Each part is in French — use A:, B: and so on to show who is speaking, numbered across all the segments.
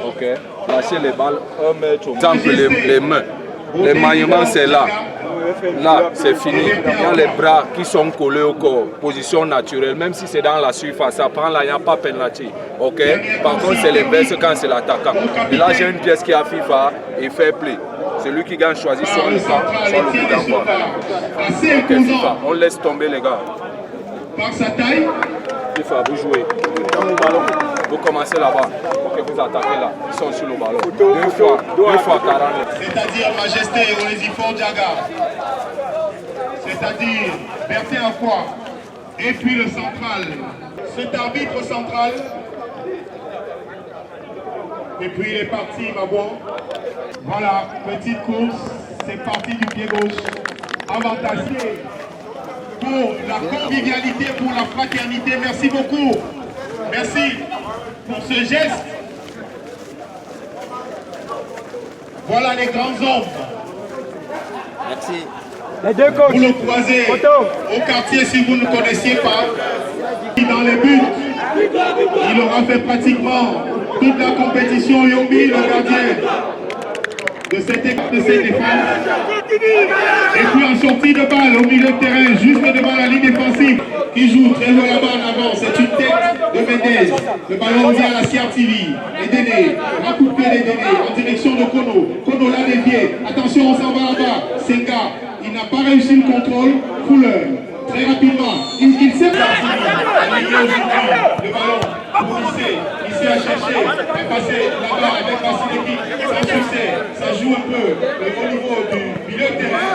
A: Ok. Lâchez les balles 1 mètre. Exemple, les mains. Les maniements, c'est là. Là, c'est fini. Il y a les bras qui sont collés au corps. Position naturelle. Même si c'est dans la surface, ça prend là, il n'y a pas penalty. Ok. Par contre, c'est l'inverse quand c'est l'attaquant. Et là, j'ai une pièce qui a FIFA et fair play. Celui qui gagne choisit soit le camp, soit le coup d'envoi. Ok, FIFA. On laisse tomber les gars.
B: Par sa taille.
A: FIFA, vous jouez. Vous commencez là-bas. Ok, vous attaquez là. Ils sont sur le ballon. Deux fois 40.
B: C'est-à-dire Majesté Onésifore Diaga. C'est-à-dire Bertin Aqua. Et puis le central. Cet arbitre central. Et puis il est parti, Babouan. Voilà, petite course. C'est parti du pied gauche. Avantagé pour la convivialité, pour la fraternité. Merci beaucoup. Merci pour ce geste. Voilà les grands hommes.
C: Merci.
B: Les deux coachs. Vous le croisez au quartier si vous ne connaissiez pas. Dans les buts, il aura fait pratiquement toute la compétition. Yombi, le gardien de cette équipe, de cette défense. Et puis en sortie de balle au milieu de terrain, juste devant la ligne défensive, qui joue très haut là-bas en avant. C'est une tête de Mendes. Le ballon vient à la CRTV. Et Dédé, la coupe de Dédé en direction de Kono. Kono l'a dévié. Attention, on s'en va là-bas. Senga, il n'a pas réussi le contrôle. Fuller, très rapidement. Il s'est parti. Le ballon pour Lissé. Lissé a cherché à passer là-bas avec Vassileki. Sans succès. Ça joue un peu au niveau du milieu de terrain.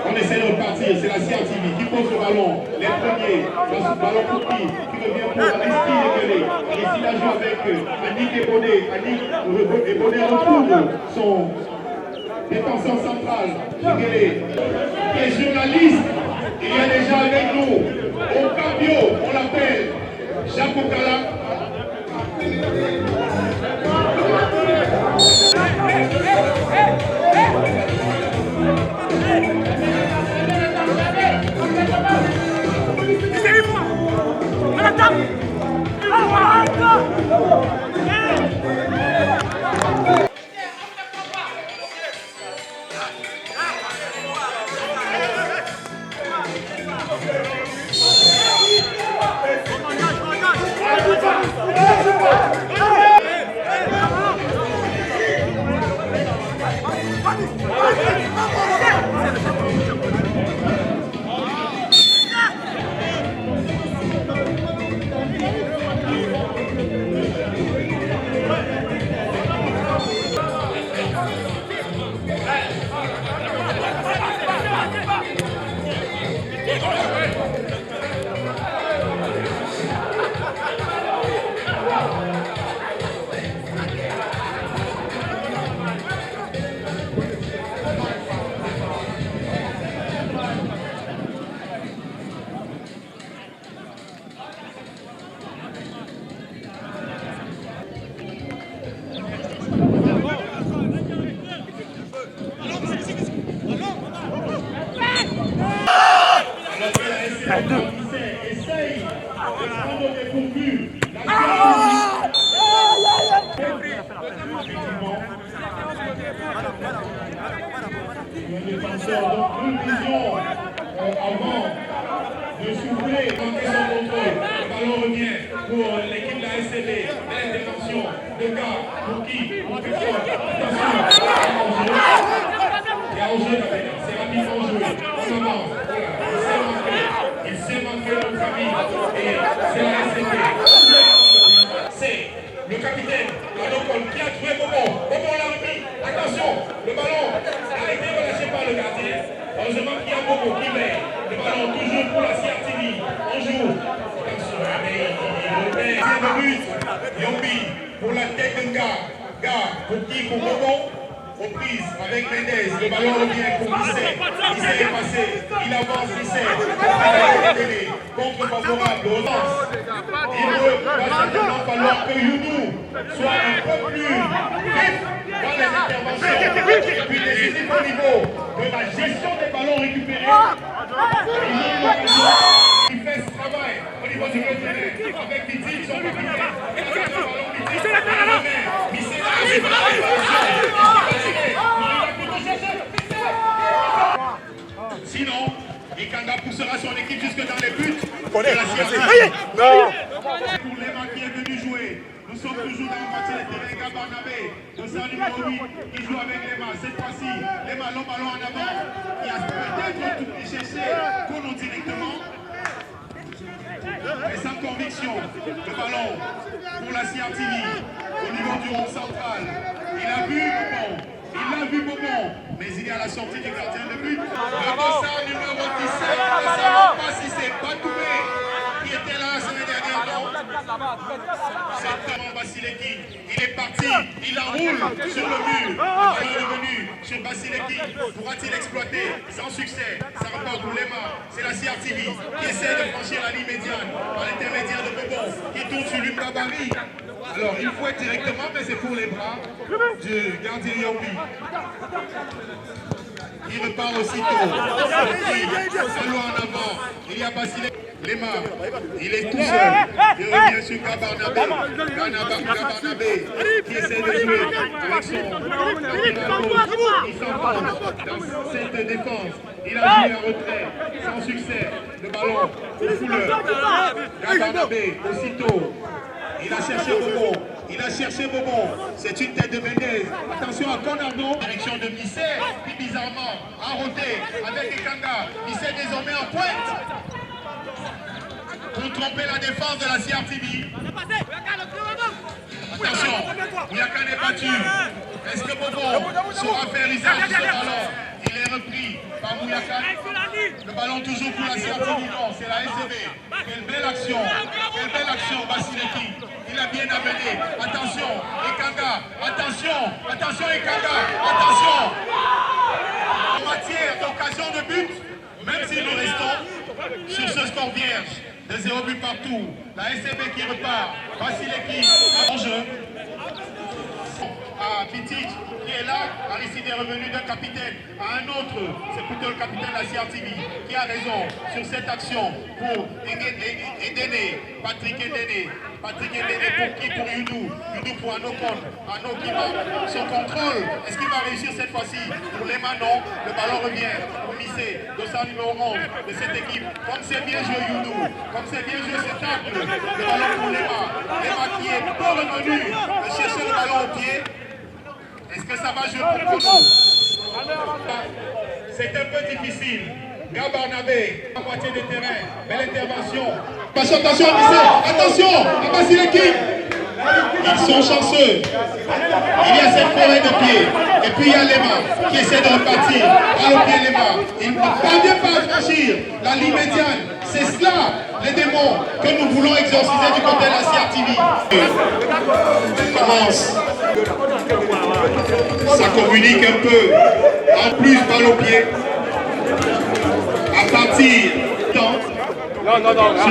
B: On essaie de repartir, c'est la CRTV qui pose le ballon, les premiers, dans ce ballon pour qui revient pour Aristide Ebele. Aristide a joué avec Annick Ebonné. Annick Ebonné retrouve son défenseur central, Ebele. Qui est journaliste, il y a déjà avec nous, au Cambio, on l'appelle Jacques Okala. Avant de souffler, manquer son contrôle, le ballon revient pour l'équipe de la SCD, l'intervention de gars pour qui on fait fort. Attention, il y a enjeu là-dedans, c'est rapidement joué, on avance, il sait manquer notre famille, et c'est la SCD. C'est le capitaine, Adokol, qui a trouvé Bobo l'a remis, attention, le ballon a été relâché par le gardien. Kiabogo qui met le ballon toujours pour la CRTV. On joue. Attention, mais il but. Yombi pour la tête de Ga. Pour qui? Pour Bobo. Reprise avec Mendes, le ballon revient pour Bisset. Bisset est passé, il avance Bisset. Contre favorable, on lance. Il va maintenant falloir que Youdou soit un peu plus vif dans les interventions. Et puis décisif au niveau de la gestion des ballons récupérés. Il fait ce travail au niveau du terrain avec Titi, son capitaine. Sinon, Ikanga poussera son équipe jusque dans les buts. Pour Lema qui est venu jouer. Nous sommes toujours dans le match de terrain. Gabarnabé, le numéro 8 qui joue avec Lema. Cette fois-ci, Lema, long ballon en avant. Il a peut-être tout cherché Kono directement. Mais sans conviction, le ballon pour la CRTV au niveau du rond central. Il a vu Bobon, mais il est à la sortie du gardien de but. Le dossard numéro 17, je ne sais pas si c'est Batoumé qui était là la semaine dernière. C'est vraiment Basileki. Il est parti, il enroule sur le mur. Le ballon est revenu sur Basileki. Pourra-t-il exploiter? Sans succès. Ça repart pour Lema. C'est la CRTV qui essaie de franchir la ligne médiane par l'intermédiaire de Bobon qui tourne sur Lumbabari. Alors, il faut être directement, mais c'est pour les bras du gardien Yombi. Il repart aussitôt. Salon en avant. Il y a Basile. Lema. Il est tout seul. Il revient sur Gabarnabé. Gabarnabé qui essaie de jouer avec son il s'enfonce dans cette défense. Il a joué en retrait. Sans succès. Le ballon au fouleur. Gabarnabé aussitôt. Il a cherché Bobon. C'est une tête de Mendes. Attention à Conardo. Direction de Bisset. Puis bizarrement, enroté avec Ikanga. Bisset désormais en pointe. Pour tromper la défense de la CRTV. Attention, Mouyaka est battu. Est-ce que Bobon saura faire l'usage de ce ballon? Il est repris par Mouyaka. Le ballon toujours pour la CRTV. Non, c'est la SCB. Quelle belle action, Basileki. Il a bien amené. Attention, Ikanga. Attention, Ikanga. Attention. En matière d'occasion de but, même si nous restons sur ce score vierge de 0 but partout, la SCB qui repart. Basileki en jeu. À Pitic qui est là, Aristide est revenu d'un capitaine à un autre, c'est plutôt le capitaine de la CRTV qui a raison sur cette action pour Edene, Patrick Edene pour qui? Pour Youdou pour Anokon, Ano qui va, son contrôle, est-ce qu'il va réussir cette fois-ci? Pour Lema non, le ballon revient pour Missé, dossard numéro 11 de cette équipe, comme c'est bien joué Youdou, comme c'est bien joué cet angle, le ballon pour Lema qui est pas revenu de chercher le ballon au pied. Est-ce que ça va jouer pour Kono? C'est un peu difficile. Gabarnabé, à moitié de terrain, belle intervention. Attention, attention, à Basileki. Ils sont chanceux. Il y a cette forêt de pieds. Et puis il y a Lema qui essaie de repartir. À le pied Lema. Il ne parvient pas à franchir la ligne médiane. C'est cela, les démons, que nous voulons exorciser du côté de la CRTV. Commence. Ça communique un peu. En plus, balle au pied. À partir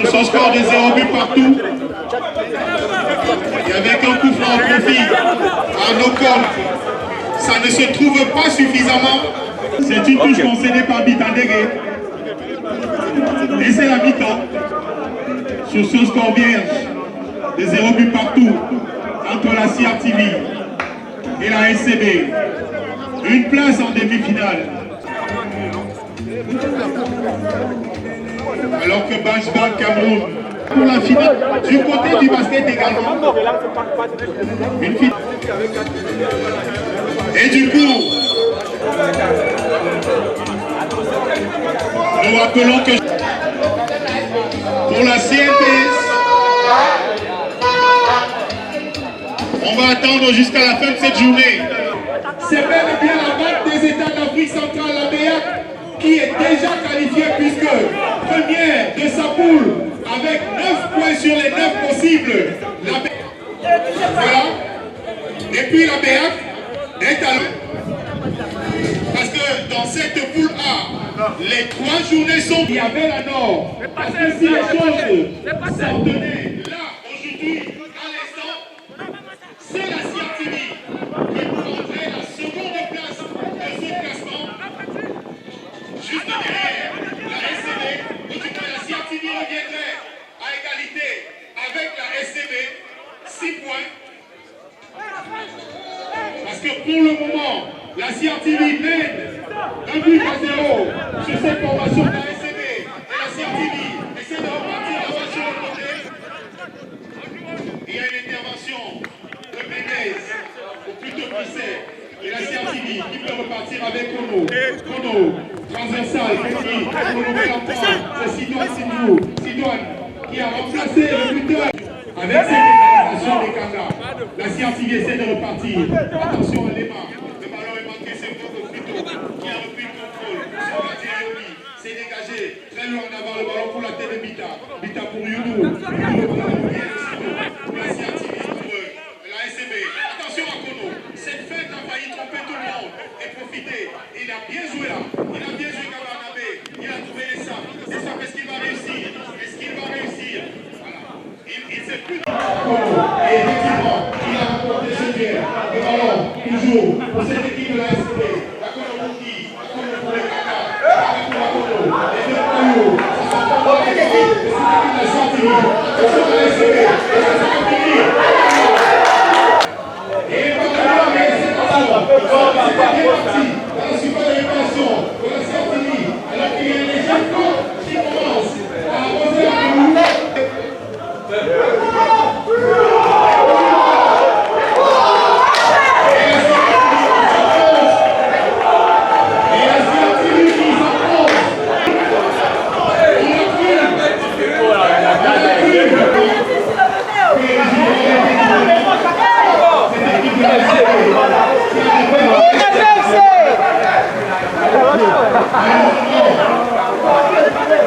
B: sur ce score de 0 but partout. Et avec un coup franc en profit à Nokon, ça ne se trouve pas suffisamment. C'est une touche concédée par Bitandege. Et c'est la mi-temps. Sur ce score vierge de 0 but partout entre la CRTV et la SCB. Une place en demi-finale. Alors que Bajban Cameroun pour la finale du côté du basket également. Une finale. Et du coup, nous rappelons que pour la CNPS, on va attendre jusqu'à la fin de cette journée. C'est bel et bien la Banque des États d'Afrique centrale, la BEAC, qui qui est déjà qualifiée puisque première de sa poule avec 9 points sur les 9 possibles. Voilà. Et puis la BAC est à parce que dans cette poule A, les 3 journées sont... Il y avait la Nord. Parce que si les choses s'en tenaient là, aujourd'hui, à l'instant, c'est la CRTV qui prendrait la seconde place de ce classement. Juste derrière la SCB, ou du moins la CRTV reviendrait à égalité avec la SCB, 6 points. Parce que pour le moment, la CRTV mène 1 but à 0 sur cette formation de la SCB. Et la CRTV essaie de repartir la balle sur le côté. Il y a une intervention de Menez, ou plutôt Pisset, et la CRTV qui peut repartir avec Kono. Kono, transversal, Kono, c'est Sidoine qui a remplacé le buteur. Avec cette égalisation des Kanga, la CRTV essaie de repartir. Attention à Lema. Le ballon est manqué, c'est Bobo Frito qui a repris le contrôle. Sur la Yomi, c'est dégagé. Très loin en avant le ballon pour la tête de Bita. Bita pour Youdou. Le ballon revient de la CRTV pour la SCB. Attention à Kono. Cette fête a failli tromper tout le monde et profiter. Il a bien joué là. Il a bien joué Kabarnabé. Il a trouvé les sables. C'est ça, est-ce qu'il va réussir? Est-ce qu'il va réussir? Il s'est plus... Et effectivement, il a remporté ce duel. Le ballon, toujours, pour cette équipe de la SCB. La Kono-Bouki, la Kono pour les Kaka, la Kono, les deux Kono, ça s'en prend les équipes, c'est l'équipe de la CRTV. Attention à la SCB, ça va finir. Et le ballon, mais c'est pas ça. C'est pas bien parti. Dans la super réparation de la CRTV, alors qu'il y a un léger coup qui commence à arroser la Kono.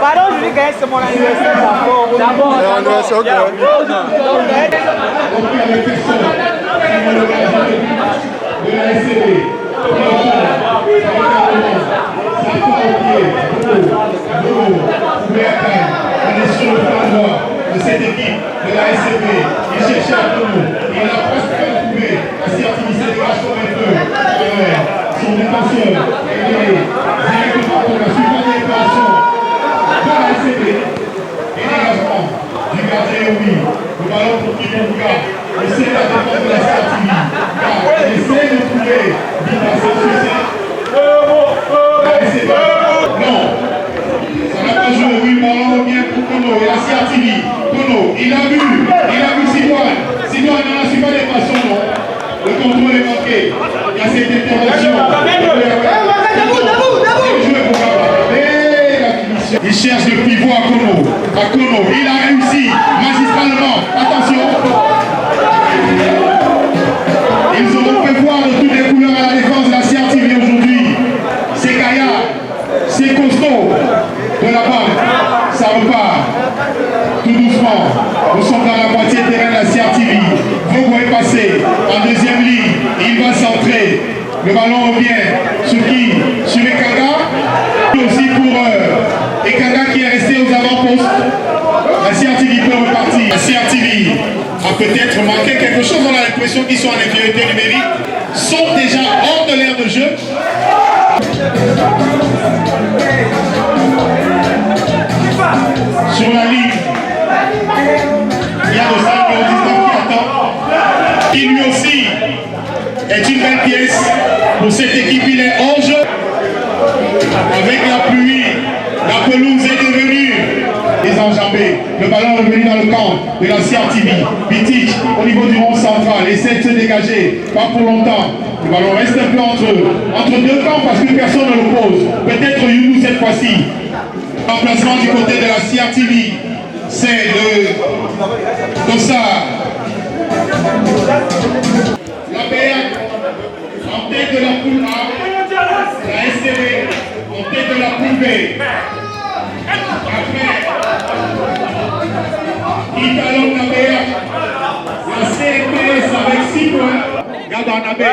D: Pardon, je vais gagner, c'est mon anniversaire d'abord. D'abord.
B: De la SCB, on est sur le plan droit de cette équipe de la SCB. Il cherchait à tout. Il a presque trouvé. La CRTV se dégage comme un peu. Son défenseur est directement pour la suivante réparation de la SCB. Et dégagement du gardien Yomi. Le ballon pour Kibouka. Il essaie la défense de la CRTV. Il essaie de trouver Bita Sensé. Non, ça n'a pas joué. Oui, le ballon revient pour Kono et la CRTV. Kono, il a vu Sidoine. Sidoine n'a su pas les façons, non. Le contrôle est manqué. Il y a cette intervention. Il cherche le pivot à Kono. Il a réussi magistralement. Attention. Ils auront fait voir de toutes les couleurs à la défense de la CRTV aujourd'hui. C'est Gaïa, c'est costaud de la balle. Ça repart tout doucement. Nous sommes dans la moitié terrain de la CRTV. Vogo est passé en deuxième ligne. Il va centrer. Le ballon revient sur qui? Sur Ekanga. Aussi pour Ekanga qui est resté aux avant-postes. La CRTV peut repartir. La CRTV a peut-être manqué quelque chose. On a l'impression qu'ils sont en infériorité numérique. Sont déjà hors de l'aire de jeu. Sur la ligne, il y a le 5 qui attend. Qui lui aussi est une belle pièce pour cette équipe. Il est hors jeu. Avec la pluie, la pelouse est devenue des enjambées. Le ballon est revenu dans le camp de la CRTV. Bitic au niveau du rond central essaie de se dégager. Pas pour longtemps. Le ballon reste un peu entre deux camps parce que personne ne le pose. Peut-être Youdou cette fois-ci. Remplacement du côté de la CRTV. C'est le Dossard. La BR en tête de la poule A. La SCB Sortez de la poupée. Après, Italon Naber, la CMS avec 6 points. Gabanabé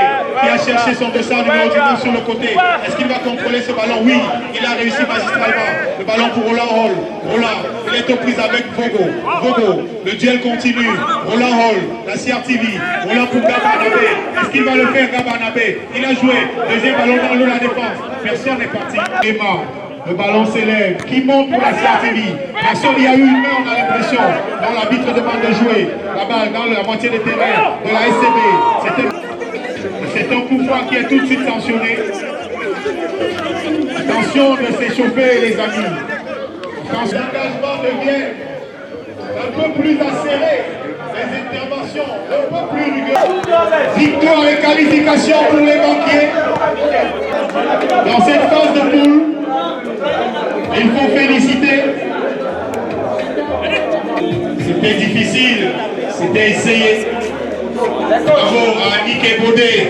B: qui a cherché son dessin numéro 19 sur le côté. Est-ce qu'il va contrôler ce ballon? Oui, il a réussi magistralement. Le ballon pour Roland Hall. Roland, il est aux prises avec Vogo. Vogo, le duel continue. Roland Hall, la CRTV. Roland pour Gabanabé. Est-ce qu'il va le faire, Gabanabé? Il a joué. Deuxième ballon dans l'eau, la défense. Personne n'est parti. Emma. Le ballon s'élève. Qui monte pour la CRTV? Personne, il y a eu une main, on a l'impression. Dans l'arbitre demande de jouer. La balle dans la moitié des terrains de la SCB. C'est un coup franc qui est tout de suite sanctionné. Attention de s'échauffer, les amis. Quand l'engagement devient un peu plus acéré, les interventions un peu plus rigoureuses. Victoire et qualification pour les banquiers. Dans cette phase de poule, il faut féliciter. C'était difficile, c'était essayé. Bravo à Nick et Baudet.